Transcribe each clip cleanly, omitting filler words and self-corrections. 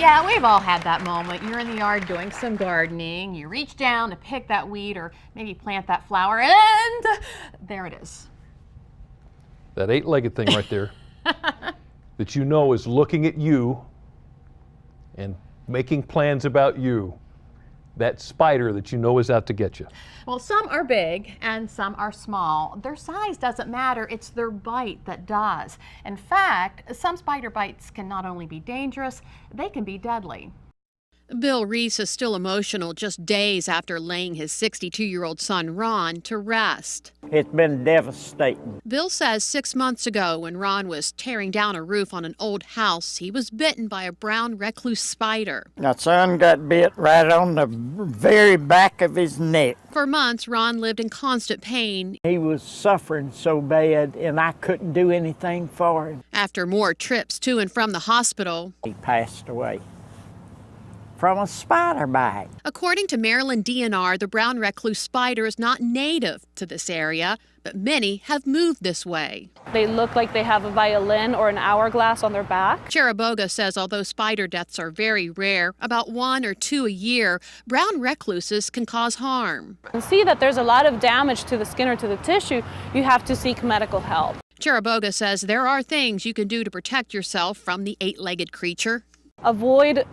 Yeah, we've all had that moment. You're in the yard doing some gardening, you reach down to pick that weed or maybe plant that flower, and there it is. That eight-legged thing right there that you know is looking at you and making plans about you. That spider that you know is out to get you. Well, some are big and some are small. Their size doesn't matter, it's their bite that does. In fact, some spider bites can not only be dangerous, they can be deadly. Bill Reese is still emotional just days after laying his 62-year-old son, Ron, to rest. It's been devastating. Bill says 6 months ago, when Ron was tearing down a roof on an old house, he was bitten by a brown recluse spider. My son got bit right on the very back of his neck. For months, Ron lived in constant pain. He was suffering so bad, and I couldn't do anything for him. After more trips to and from the hospital, He passed away from a spider bite. according to Maryland DNR, the brown recluse spider is not native to this area, but many have moved this way. They look like they have a violin or an hourglass on their back. Cheriboga says although spider deaths are very rare, about 1 or 2 a year, brown recluses can cause harm. And see that there's a lot of damage to the skin or to the tissue, you have to seek medical help. Cheriboga says there are things you can do to protect yourself from the eight-legged creature. Avoid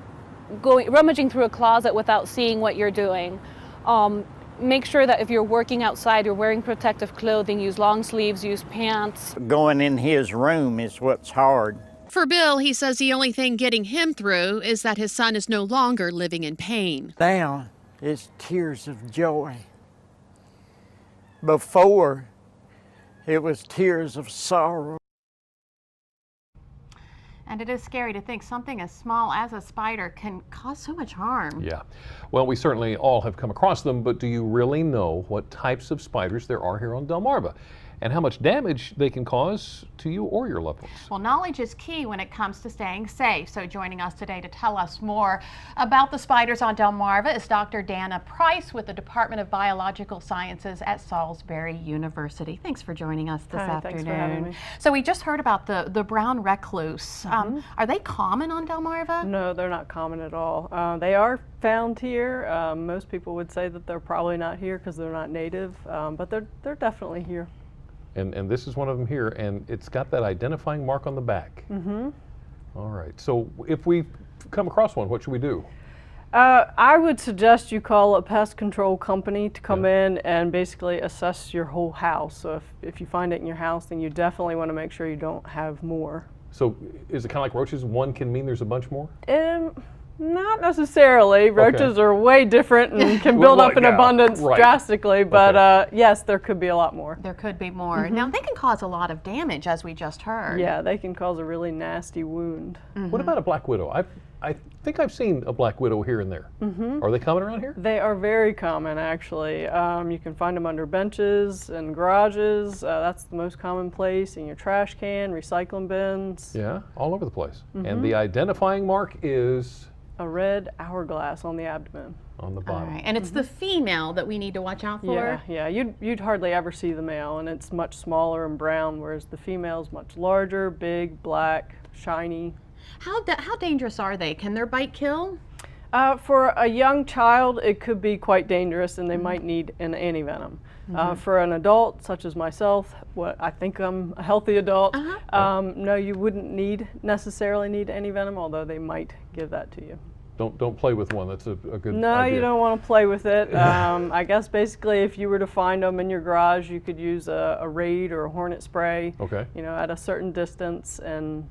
rummaging through a closet without seeing what you're doing. Make sure that if you're working outside, you're wearing protective clothing, use long sleeves, use pants. Going in his room is what's hard. For Bill, he says the only thing getting him through is that his son is no longer living in pain. Now it's tears of joy. Before, it was tears of sorrow. And it is scary to think something as small as a spider can cause so much harm. Yeah. Well, we certainly all have come across them, but do you really know what types of spiders there are here on Delmarva and how much damage they can cause to you or your loved ones? Well, knowledge is key when it comes to staying safe. So joining us today to tell us more about the spiders on Delmarva is Dr. Dana Price with the Department of Biological Sciences at Salisbury University. Thanks for joining us this afternoon. Thanks for having me. So we just heard about the brown recluse. Are they common on Delmarva? No, they're not common at all. They are found here. Most people would say that they're probably not here because they're not native, but they're definitely here. And this is one of them here, and it's got that identifying mark on the back. Mm-hmm. All right. So if we come across one, what should we do? I would suggest you call a pest control company to come in and basically assess your whole house. So if you find it in your house, then you definitely want to make sure you don't have more. So is it kind of like roaches? One can mean there's a bunch more? Not necessarily. Roaches are way different and can build up in abundance drastically, but yes, there could be a lot more. There could be more. Now, they can cause a lot of damage, as we just heard. Yeah, they can cause a really nasty wound. What about a black widow? I think I've seen a black widow here and there. Are they common around here? They are very common, actually. You can find them under benches and garages. That's the most common place, in your trash can, recycling bins. Yeah, all over the place. And the identifying mark is? A red hourglass on the abdomen. On the bottom. All right. And it's the female that we need to watch out for? Yeah. You'd hardly ever see the male, and it's much smaller and brown, whereas the female's much larger, big, black, shiny. How dangerous are they? Can their bite kill? For a young child, it could be quite dangerous, and they might need an antivenom. For an adult, such as myself, I think I'm a healthy adult, no, you wouldn't necessarily need antivenom, although they might give that to you. Don't play with one. That's a good No, idea. you don't want to play with it. I guess basically if you were to find them in your garage, you could use a Raid or a Hornet spray, at a certain distance, and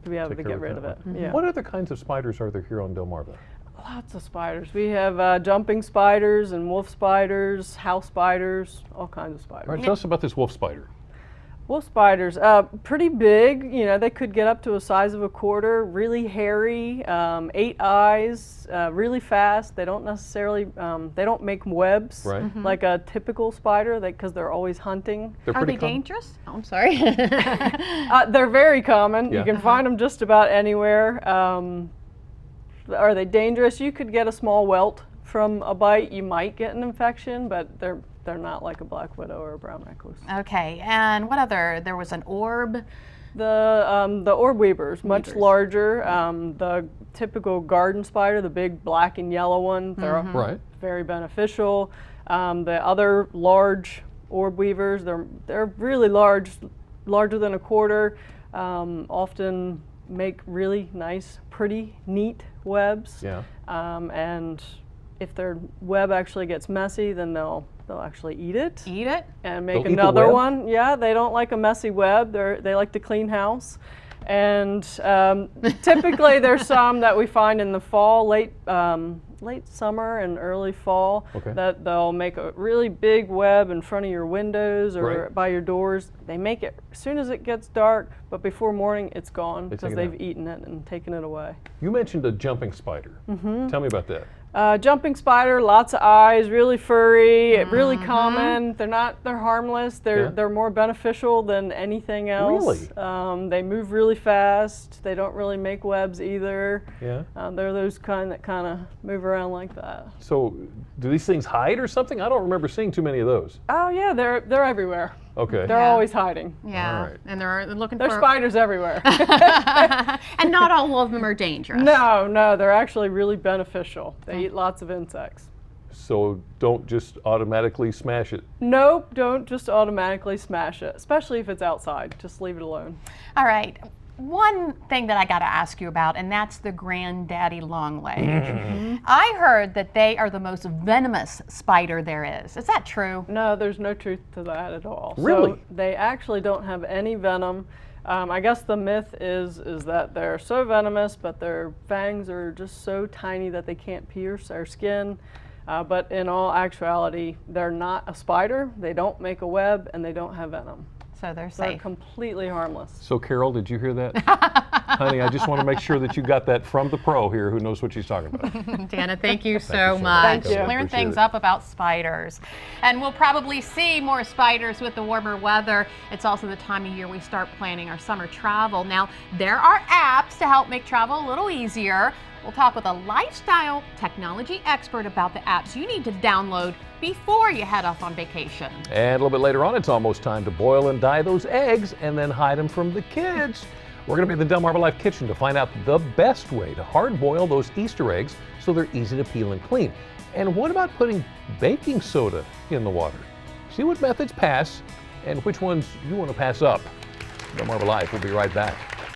to be able to get rid of it. What other kinds of spiders are there here on Delmarva? Lots of spiders. We have jumping spiders and wolf spiders, house spiders, all kinds of spiders. All right, tell us about this wolf spider. Wolf spiders, pretty big. They could get up to a size of a quarter. Really hairy, 8 eyes, really fast. They don't necessarily, they don't make webs like a typical spider, because they're always hunting. Are they dangerous? Oh, I'm sorry. They're very common. You can find them just about anywhere. Are they dangerous? You could get a small welt from a bite. You might get an infection, but they're not like a black widow or a brown recluse. Okay, and what other? There was an orb The orb weavers, much Weavers. larger. The typical garden spider, the big black and yellow one, they're Right. very beneficial. The other large orb weavers, they're really large, larger than a quarter. Often make really nice, pretty, neat webs. Yeah. And if their web actually gets messy, then they'll actually eat it Eat it? and They'll make eat the another web? one. Yeah, they don't like a messy web. They like to clean house. And typically there's some that we find in the fall, late summer and early fall, Okay. that they'll make a really big web in front of your windows or Right. by your doors. They make it as soon as it gets dark, but before morning it's gone They take because it they've out. eaten it and taken it away. You mentioned a jumping spider. Tell me about that. Jumping spider, lots of eyes, really furry, really common. They're harmless. They're more beneficial than anything else. Really? They move really fast. They don't really make webs either. Yeah. They're those that kind of move around like that. So, do these things hide or something? I don't remember seeing too many of those. Oh yeah, they're everywhere. Okay. They're Yeah. always hiding. Yeah. All right. And they're looking There's for spiders everywhere. and not all of them are dangerous. No, they're actually really beneficial. They eat lots of insects. So don't just automatically smash it. Nope, don't just automatically smash it, especially if it's outside. Just leave it alone. All right. One thing that I got to ask you about, and that's the granddaddy longleg. I heard that they are the most venomous spider there is. Is that true? No, there's no truth to that at all. Really? So they actually don't have any venom. I guess the myth is that they're so venomous, but their fangs are just so tiny that they can't pierce our skin. But in all actuality, they're not a spider. They don't make a web, and they don't have venom. So they're They're safe. completely harmless. So Carol, did you hear that? Honey, I just want to make sure that you got that from the pro here who knows what she's talking about. Dana, thank you so so much. much. Thank you. Clearing Appreciate things it. up about spiders. And we'll probably see more spiders with the warmer weather. It's also the time of year we start planning our summer travel. Now, there are apps to help make travel a little easier. We'll talk with a lifestyle technology expert about the apps you need to download before you head off on vacation. And a little bit later on, it's almost time to boil and dye those eggs and then hide them from the kids. We're going to be in the Delmarva Life kitchen to find out the best way to hard boil those Easter eggs so they're easy to peel and clean. And what about putting baking soda in the water? See what methods pass and which ones you want to pass up. Delmarva Life will be right back.